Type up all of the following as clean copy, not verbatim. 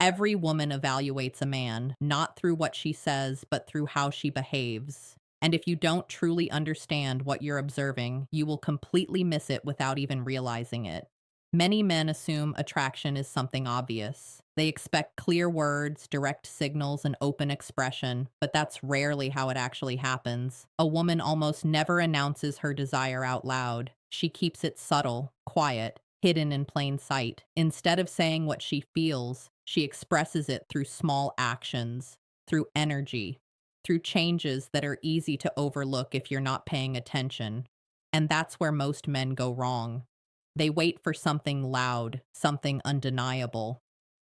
Every woman evaluates a man, not through what she says, but through how she behaves. And if you don't truly understand what you're observing, you will completely miss it without even realizing it. Many men assume attraction is something obvious. They expect clear words, direct signals, and open expression, but that's rarely how it actually happens. A woman almost never announces her desire out loud. She keeps it subtle, quiet, hidden in plain sight. Instead of saying what she feels, she expresses it through small actions, through energy, through changes that are easy to overlook if you're not paying attention. And that's where most men go wrong. They wait for something loud, something undeniable.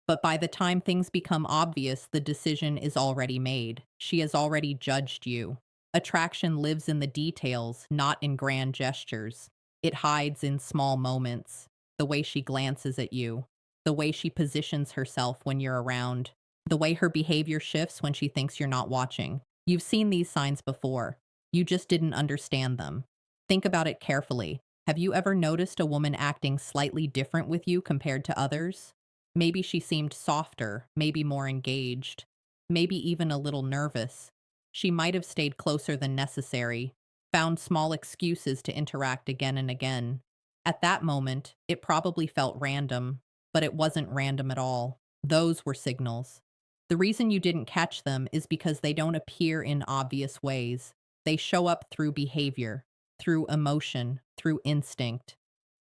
But by the time things become obvious, the decision is already made. She has already judged you. Attraction lives in the details, not in grand gestures. It hides in small moments. The way she glances at you, the way she positions herself when you're around, the way her behavior shifts when she thinks you're not watching. You've seen these signs before. You just didn't understand them. Think about it carefully. Have you ever noticed a woman acting slightly different with you compared to others? Maybe she seemed softer, maybe more engaged, maybe even a little nervous. She might have stayed closer than necessary, found small excuses to interact again and again. At that moment, it probably felt random, but it wasn't random at all. Those were signals. The reason you didn't catch them is because they don't appear in obvious ways. They show up through behavior, through emotion, through instinct.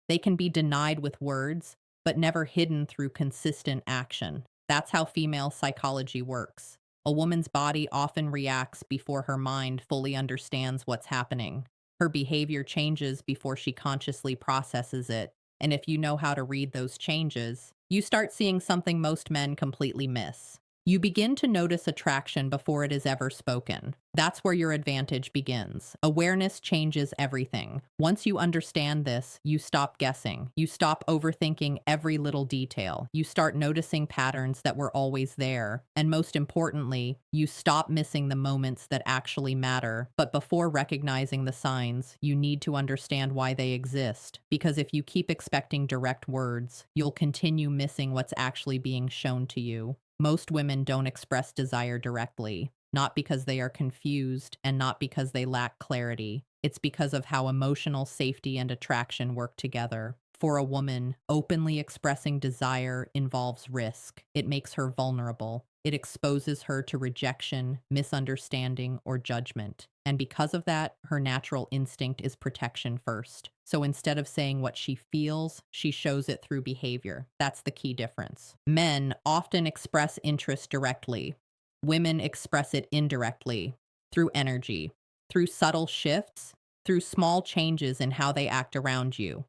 They can be denied with words, but never hidden through consistent action. That's how female psychology works. A woman's body often reacts before her mind fully understands what's happening. Her behavior changes before she consciously processes it. And if you know how to read those changes, you start seeing something most men completely miss. You begin to notice attraction before it is ever spoken. That's where your advantage begins. Awareness changes everything. Once you understand this, you stop guessing. You stop overthinking every little detail. You start noticing patterns that were always there. And most importantly, you stop missing the moments that actually matter. But before recognizing the signs, you need to understand why they exist. Because if you keep expecting direct words, you'll continue missing what's actually being shown to you. Most women don't express desire directly, not because they are confused and not because they lack clarity. It's because of how emotional safety and attraction work together. For a woman, openly expressing desire involves risk. It makes her vulnerable. It exposes her to rejection, misunderstanding, or judgment. And because of that, her natural instinct is protection first. So instead of saying what she feels, she shows it through behavior. That's the key difference. Men often express interest directly. Women express it indirectly, through energy, through subtle shifts, through small changes in how they act around you.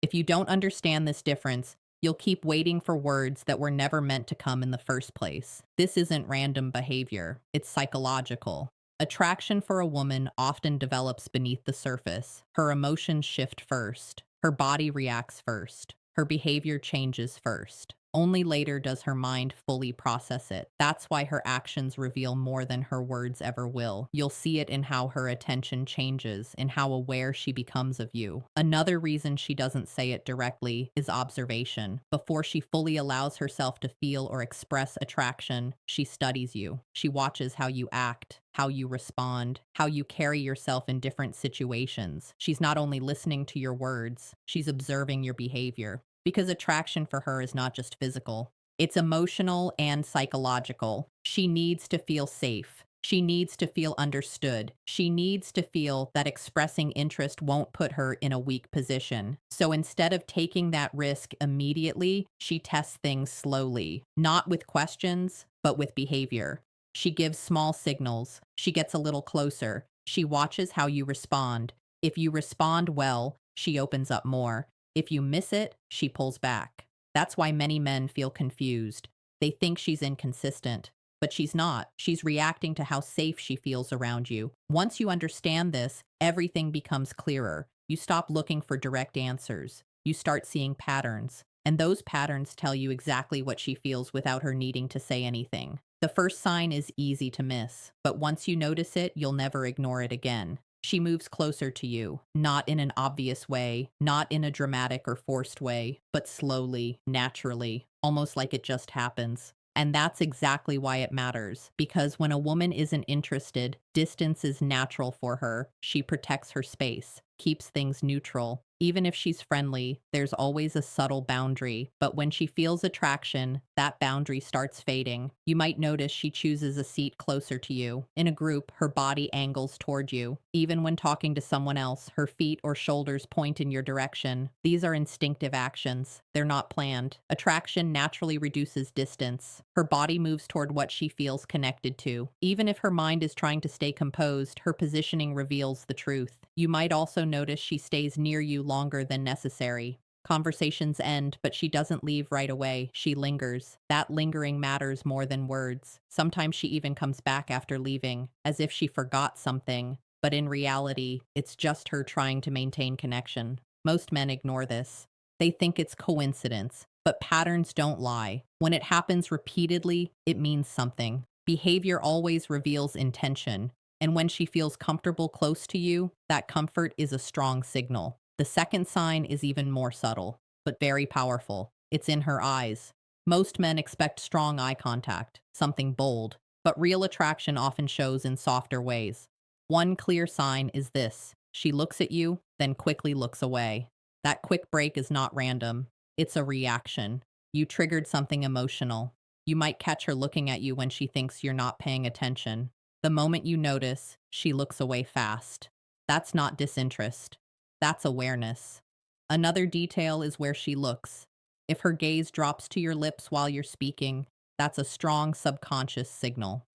If you don't understand this difference, you'll keep waiting for words that were never meant to come in the first place. This isn't random behavior, it's psychological. Attraction for a woman often develops beneath the surface. Her emotions shift first. Her body reacts first. Her behavior changes first. Only later does her mind fully process it. That's why her actions reveal more than her words ever will. You'll see it in how her attention changes, in how aware she becomes of you. Another reason she doesn't say it directly is observation. Before she fully allows herself to feel or express attraction, she studies you. She watches how you act, how you respond, how you carry yourself in different situations. She's not only listening to your words, she's observing your behavior. Because attraction for her is not just physical, it's emotional and psychological. She needs to feel safe. She needs to feel understood. She needs to feel that expressing interest won't put her in a weak position. So instead of taking that risk immediately, she tests things slowly, not with questions, but with behavior. She gives small signals. She gets a little closer. She watches how you respond. If you respond well, she opens up more. If you miss it, she pulls back. That's why many men feel confused. They think she's inconsistent, but she's not. She's reacting to how safe she feels around you. Once you understand this, everything becomes clearer. You stop looking for direct answers. You start seeing patterns. And those patterns tell you exactly what she feels without her needing to say anything. The first sign is easy to miss, but once you notice it, you'll never ignore it again. She moves closer to you, not in an obvious way, not in a dramatic or forced way, but slowly, naturally, almost like it just happens. And that's exactly why it matters. Because when a woman isn't interested, distance is natural for her. She protects her space, keeps things neutral. Even if she's friendly, there's always a subtle boundary. But when she feels attraction, that boundary starts fading. You might notice she chooses a seat closer to you. In a group, her body angles toward you. Even when talking to someone else, her feet or shoulders point in your direction. These are instinctive actions. They're not planned. Attraction naturally reduces distance. Her body moves toward what she feels connected to. Even if her mind is trying to stay composed, her positioning reveals the truth. You might also notice she stays near you longer than necessary. Conversations end, but she doesn't leave right away. She lingers. That lingering matters more than words. Sometimes she even comes back after leaving, as if she forgot something. But in reality, it's just her trying to maintain connection. Most men ignore this. They think it's coincidence, but patterns don't lie. When it happens repeatedly, it means something. Behavior always reveals intention. And when she feels comfortable close to you, that comfort is a strong signal. The second sign is even more subtle, but very powerful. It's in her eyes. Most men expect strong eye contact, something bold, but real attraction often shows in softer ways. One clear sign is this: she looks at you, then quickly looks away. That quick break is not random, it's a reaction. You triggered something emotional. You might catch her looking at you when she thinks you're not paying attention. The moment you notice, she looks away fast. That's not disinterest. That's awareness. Another detail is where she looks. If her gaze drops to your lips while you're speaking, that's a strong subconscious signal.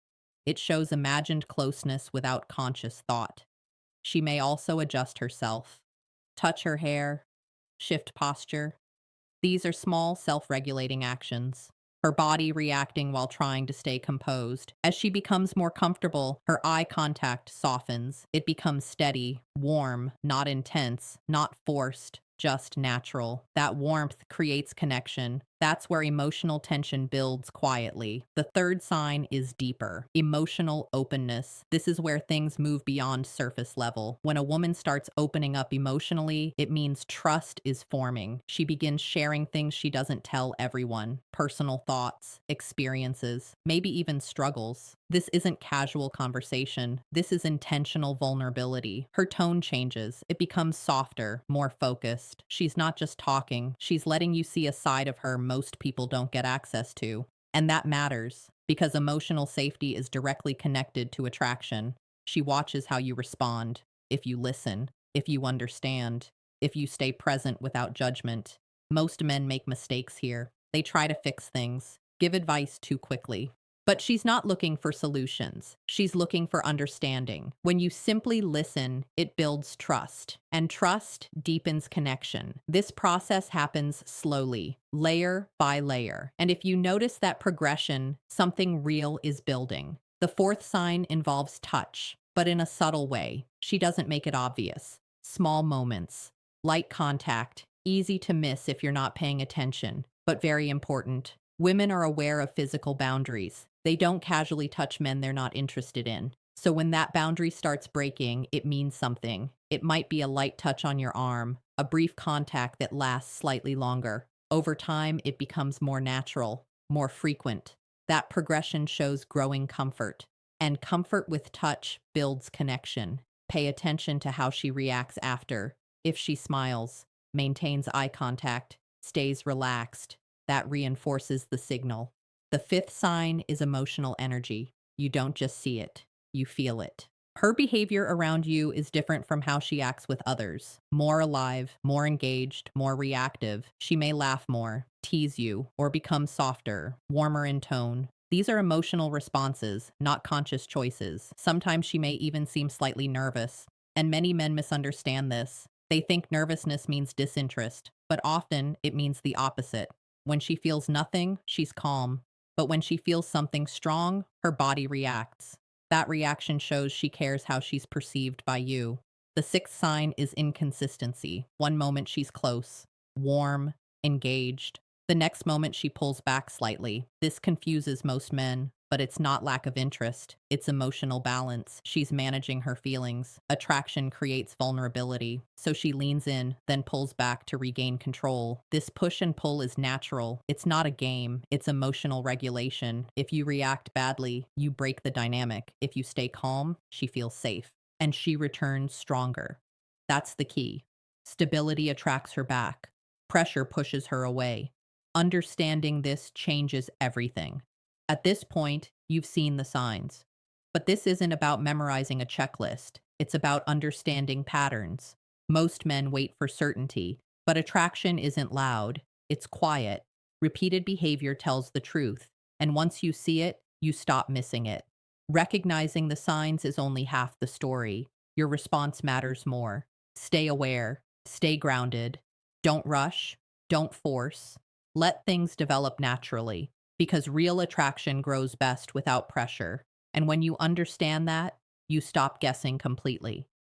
It shows imagined closeness without conscious thought. She may also adjust herself, touch her hair, shift posture. These are small, self regulating actions. Her body reacting while trying to stay composed. As she becomes more comfortable, her eye contact softens. It becomes steady, warm, not intense, not forced, just natural. That warmth creates connection. That's where emotional tension builds quietly. The third sign is deeper: emotional openness. This is where things move beyond surface level. When a woman starts opening up emotionally, it means trust is forming. She begins sharing things she doesn't tell everyone: personal thoughts, experiences, maybe even struggles. This isn't casual conversation. This is intentional vulnerability. Her tone changes. It becomes softer, more focused. She's not just talking, she's letting you see a side of her most people don't get access to. And that matters, because emotional safety is directly connected to attraction. She watches how you respond, if you listen, if you understand, if you stay present without judgment. Most men make mistakes here. They try to fix things, give advice too quickly. But she's not looking for solutions. She's looking for understanding. When you simply listen, it builds trust, and trust deepens connection. This process happens slowly, layer by layer. And if you notice that progression, something real is building. The fourth sign involves touch, but in a subtle way. She doesn't make it obvious. Small moments, light contact, easy to miss if you're not paying attention, but very important. Women are aware of physical boundaries. They don't casually touch men they're not interested in. So when that boundary starts breaking, it means something. It might be a light touch on your arm, a brief contact that lasts slightly longer. Over time, it becomes more natural, more frequent. That progression shows growing comfort. And comfort with touch builds connection. Pay attention to how she reacts after. If she smiles, maintains eye contact, stays relaxed, that reinforces the signal. The fifth sign is emotional energy. You don't just see it, you feel it. Her behavior around you is different from how she acts with others. More alive, more engaged, more reactive. She may laugh more, tease you, or become softer, warmer in tone. These are emotional responses, not conscious choices. Sometimes she may even seem slightly nervous, and many men misunderstand this. They think nervousness means disinterest, but often it means the opposite. When she feels nothing, she's calm. But when she feels something strong, her body reacts. That reaction shows she cares how she's perceived by you. The sixth sign is inconsistency. One moment she's close, warm, engaged. The next moment she pulls back slightly. This confuses most men, but it's not lack of interest. It's emotional balance. She's managing her feelings. Attraction creates vulnerability. So she leans in, then pulls back to regain control. This push and pull is natural. It's not a game. It's emotional regulation. If you react badly, you break the dynamic. If you stay calm, she feels safe. And she returns stronger. That's the key. Stability attracts her back. Pressure pushes her away. Understanding this changes everything. At this point, you've seen the signs. But this isn't about memorizing a checklist. It's about understanding patterns. Most men wait for certainty, but attraction isn't loud. It's quiet. Repeated behavior tells the truth. And once you see it, you stop missing it. Recognizing the signs is only half the story. Your response matters more. Stay aware. Stay grounded. Don't rush. Don't force. Let things develop naturally, because real attraction grows best without pressure. And when you understand that, you stop guessing completely.